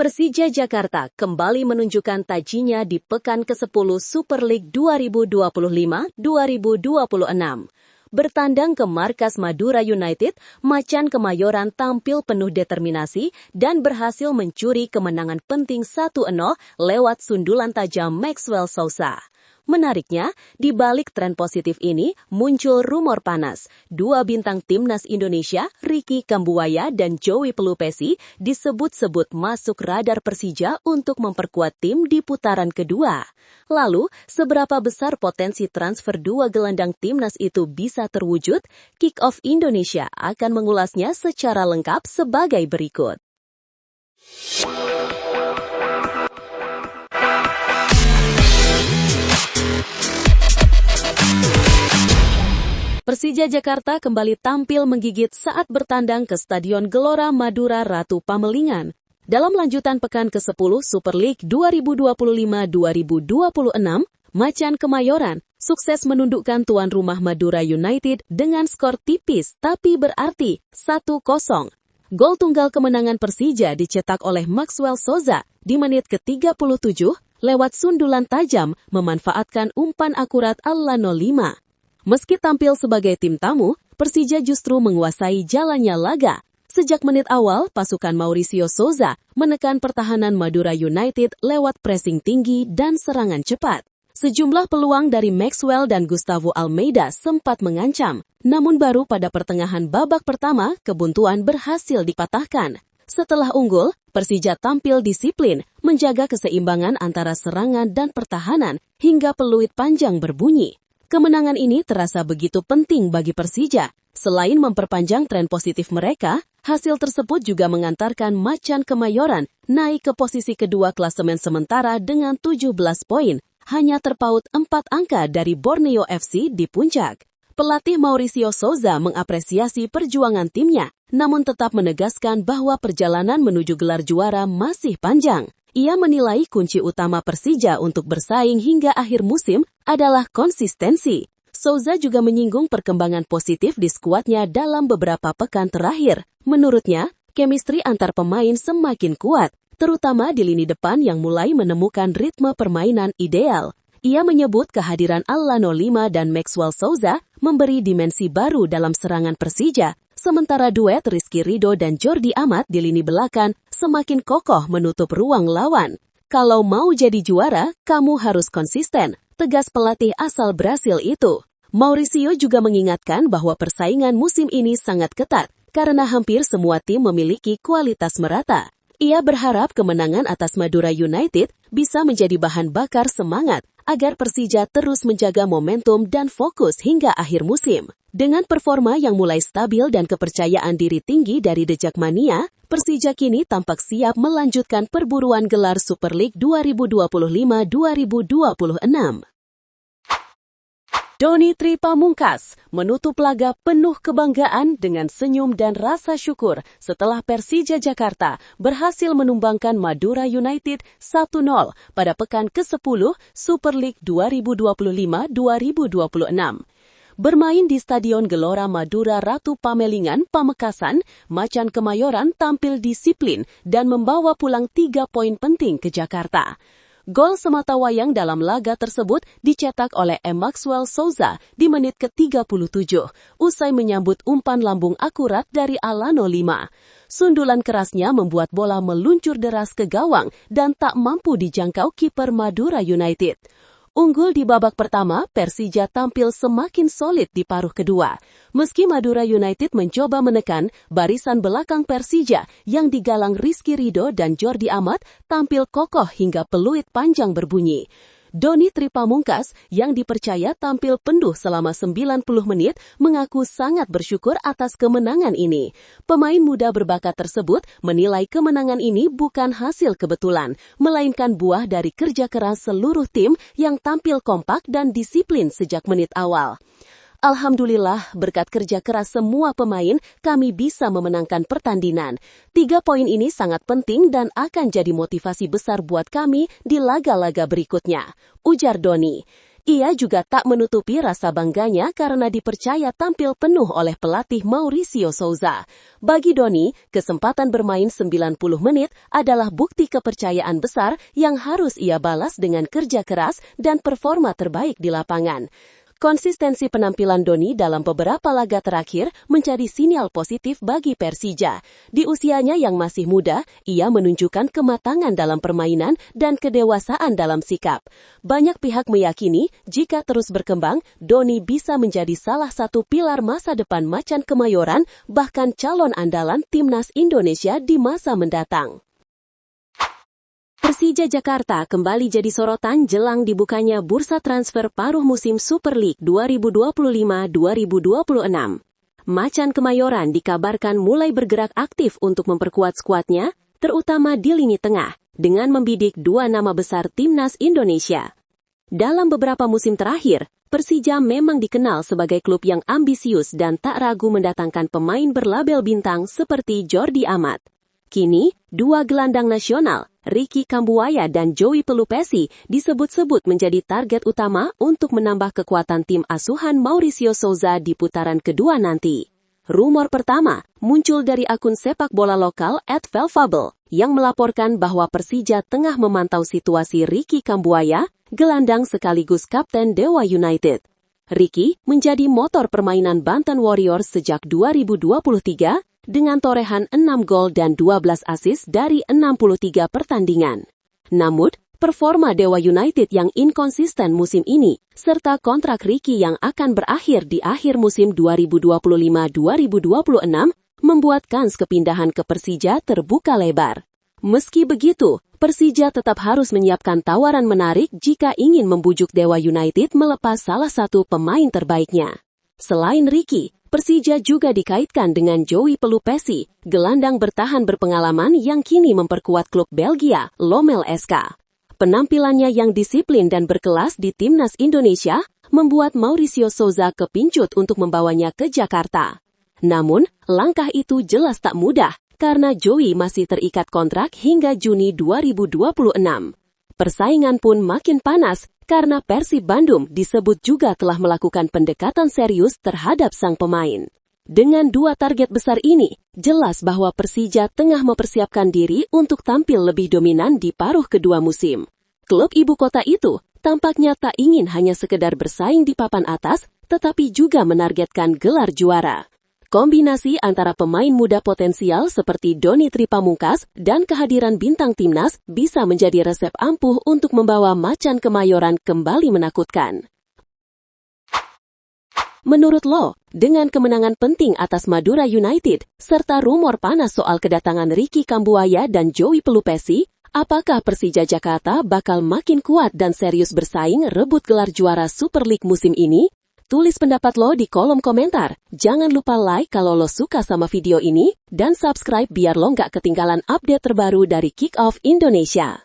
Persija Jakarta kembali menunjukkan tajinya di pekan ke-10 Super League 2025-2026. Bertandang ke markas Madura United, Macan Kemayoran tampil penuh determinasi dan berhasil mencuri kemenangan penting 1-0 lewat sundulan tajam Maxwell Souza. Menariknya, di balik tren positif ini muncul rumor panas. Dua bintang timnas Indonesia, Ricky Kambuaya dan Joey Pelupesi, disebut-sebut masuk radar Persija untuk memperkuat tim di putaran kedua. Lalu, seberapa besar potensi transfer dua gelandang timnas itu bisa terwujud? Kick-Off Indonesia akan mengulasnya secara lengkap sebagai berikut. Persija Jakarta kembali tampil menggigit saat bertandang ke Stadion Gelora Madura Ratu Pamelingan. Dalam lanjutan pekan ke-10 Super League 2025-2026, Macan Kemayoran sukses menundukkan tuan rumah Madura United dengan skor tipis tapi berarti 1-0. Gol tunggal kemenangan Persija dicetak oleh Maxwell Souza di menit ke-37 lewat sundulan tajam memanfaatkan umpan akurat Allano 5. Meski tampil sebagai tim tamu, Persija justru menguasai jalannya laga. Sejak menit awal, pasukan Mauricio Souza menekan pertahanan Madura United lewat pressing tinggi dan serangan cepat. Sejumlah peluang dari Maxwell dan Gustavo Almeida sempat mengancam, namun baru pada pertengahan babak pertama, kebuntuan berhasil dipatahkan. Setelah unggul, Persija tampil disiplin, menjaga keseimbangan antara serangan dan pertahanan hingga peluit panjang berbunyi. Kemenangan ini terasa begitu penting bagi Persija. Selain memperpanjang tren positif mereka, hasil tersebut juga mengantarkan Macan Kemayoran naik ke posisi kedua klasemen sementara dengan 17 poin, hanya terpaut 4 angka dari Borneo FC di puncak. Pelatih Mauricio Souza mengapresiasi perjuangan timnya, namun tetap menegaskan bahwa perjalanan menuju gelar juara masih panjang. Ia menilai kunci utama Persija untuk bersaing hingga akhir musim adalah konsistensi. Souza juga menyinggung perkembangan positif di skuadnya dalam beberapa pekan terakhir. Menurutnya, chemistry antar pemain semakin kuat, terutama di lini depan yang mulai menemukan ritme permainan ideal. Ia menyebut kehadiran Allano 5 dan Maxwell Souza memberi dimensi baru dalam serangan Persija, sementara duet Rizky Ridho dan Jordi Amat di lini belakang semakin kokoh menutup ruang lawan. Kalau mau jadi juara, kamu harus konsisten, tegas pelatih asal Brasil itu. Mauricio juga mengingatkan bahwa persaingan musim ini sangat ketat, karena hampir semua tim memiliki kualitas merata. Ia berharap kemenangan atas Madura United bisa menjadi bahan bakar semangat agar Persija terus menjaga momentum dan fokus hingga akhir musim. Dengan performa yang mulai stabil dan kepercayaan diri tinggi dari The Jackmania, Persija kini tampak siap melanjutkan perburuan gelar Super League 2025-2026. Doni Tri Pamungkas menutup laga penuh kebanggaan dengan senyum dan rasa syukur setelah Persija Jakarta berhasil menumbangkan Madura United 1-0 pada pekan ke-10 Super League 2025-2026. Bermain di Stadion Gelora Madura Ratu Pamelingan, Pamekasan, Macan Kemayoran tampil disiplin dan membawa pulang 3 poin penting ke Jakarta. Gol sematawayang dalam laga tersebut dicetak oleh Maxwell Souza di menit ke-37, usai menyambut umpan lambung akurat dari Allano 5. Sundulan kerasnya membuat bola meluncur deras ke gawang dan tak mampu dijangkau kiper Madura United. Unggul di babak pertama, Persija tampil semakin solid di paruh kedua. Meski Madura United mencoba menekan, barisan belakang Persija yang digalang Rizky Ridho dan Jordi Amat tampil kokoh hingga peluit panjang berbunyi. Doni Tri Pamungkas yang dipercaya tampil penuh selama 90 menit mengaku sangat bersyukur atas kemenangan ini. Pemain muda berbakat tersebut menilai kemenangan ini bukan hasil kebetulan, melainkan buah dari kerja keras seluruh tim yang tampil kompak dan disiplin sejak menit awal. Alhamdulillah, berkat kerja keras semua pemain, kami bisa memenangkan pertandingan. 3 poin ini sangat penting dan akan jadi motivasi besar buat kami di laga-laga berikutnya, ujar Doni. Ia juga tak menutupi rasa bangganya karena dipercaya tampil penuh oleh pelatih Mauricio Souza. Bagi Doni, kesempatan bermain 90 menit adalah bukti kepercayaan besar yang harus ia balas dengan kerja keras dan performa terbaik di lapangan. Konsistensi penampilan Doni dalam beberapa laga terakhir menjadi sinyal positif bagi Persija. Di usianya yang masih muda, ia menunjukkan kematangan dalam permainan dan kedewasaan dalam sikap. Banyak pihak meyakini jika terus berkembang, Doni bisa menjadi salah satu pilar masa depan Macan Kemayoran, bahkan calon andalan Timnas Indonesia di masa mendatang. Persija Jakarta kembali jadi sorotan jelang dibukanya bursa transfer paruh musim Super League 2025-2026. Macan Kemayoran dikabarkan mulai bergerak aktif untuk memperkuat skuadnya, terutama di lini tengah, dengan membidik dua nama besar Timnas Indonesia. Dalam beberapa musim terakhir, Persija memang dikenal sebagai klub yang ambisius dan tak ragu mendatangkan pemain berlabel bintang seperti Jordi Amat. Kini, dua gelandang nasional, Ricky Kambuaya dan Joey Pelupesi, disebut-sebut menjadi target utama untuk menambah kekuatan tim asuhan Mauricio Souza di putaran kedua nanti. Rumor pertama muncul dari akun sepak bola lokal @velfable yang melaporkan bahwa Persija tengah memantau situasi Ricky Kambuaya, gelandang sekaligus kapten Dewa United. Ricky menjadi motor permainan Banten Warriors sejak 2023, dengan torehan 6 gol dan 12 assist dari 63 pertandingan. Namun, performa Dewa United yang inkonsisten musim ini, serta kontrak Ricky yang akan berakhir di akhir musim 2025-2026, membuat kans kepindahan ke Persija terbuka lebar. Meski begitu, Persija tetap harus menyiapkan tawaran menarik jika ingin membujuk Dewa United melepas salah satu pemain terbaiknya. Selain Ricky, Persija juga dikaitkan dengan Joey Pelupesi, gelandang bertahan berpengalaman yang kini memperkuat klub Belgia, Lommel SK. Penampilannya yang disiplin dan berkelas di Timnas Indonesia membuat Mauricio Souza kepincut untuk membawanya ke Jakarta. Namun, langkah itu jelas tak mudah karena Joey masih terikat kontrak hingga Juni 2026. Persaingan pun makin panas karena Persib Bandung disebut juga telah melakukan pendekatan serius terhadap sang pemain. Dengan dua target besar ini, jelas bahwa Persija tengah mempersiapkan diri untuk tampil lebih dominan di paruh kedua musim. Klub ibu kota itu tampaknya tak ingin hanya sekedar bersaing di papan atas, tetapi juga menargetkan gelar juara. Kombinasi antara pemain muda potensial seperti Doni Tripamungkas dan kehadiran bintang timnas bisa menjadi resep ampuh untuk membawa Macan Kemayoran kembali menakutkan. Menurut lo, dengan kemenangan penting atas Madura United, serta rumor panas soal kedatangan Ricky Kambuaya dan Joey Pelupesi, apakah Persija Jakarta bakal makin kuat dan serius bersaing rebut gelar juara Super League musim ini? Tulis pendapat lo di kolom komentar. Jangan lupa like kalau lo suka sama video ini, dan subscribe biar lo nggak ketinggalan update terbaru dari Kick Off Indonesia.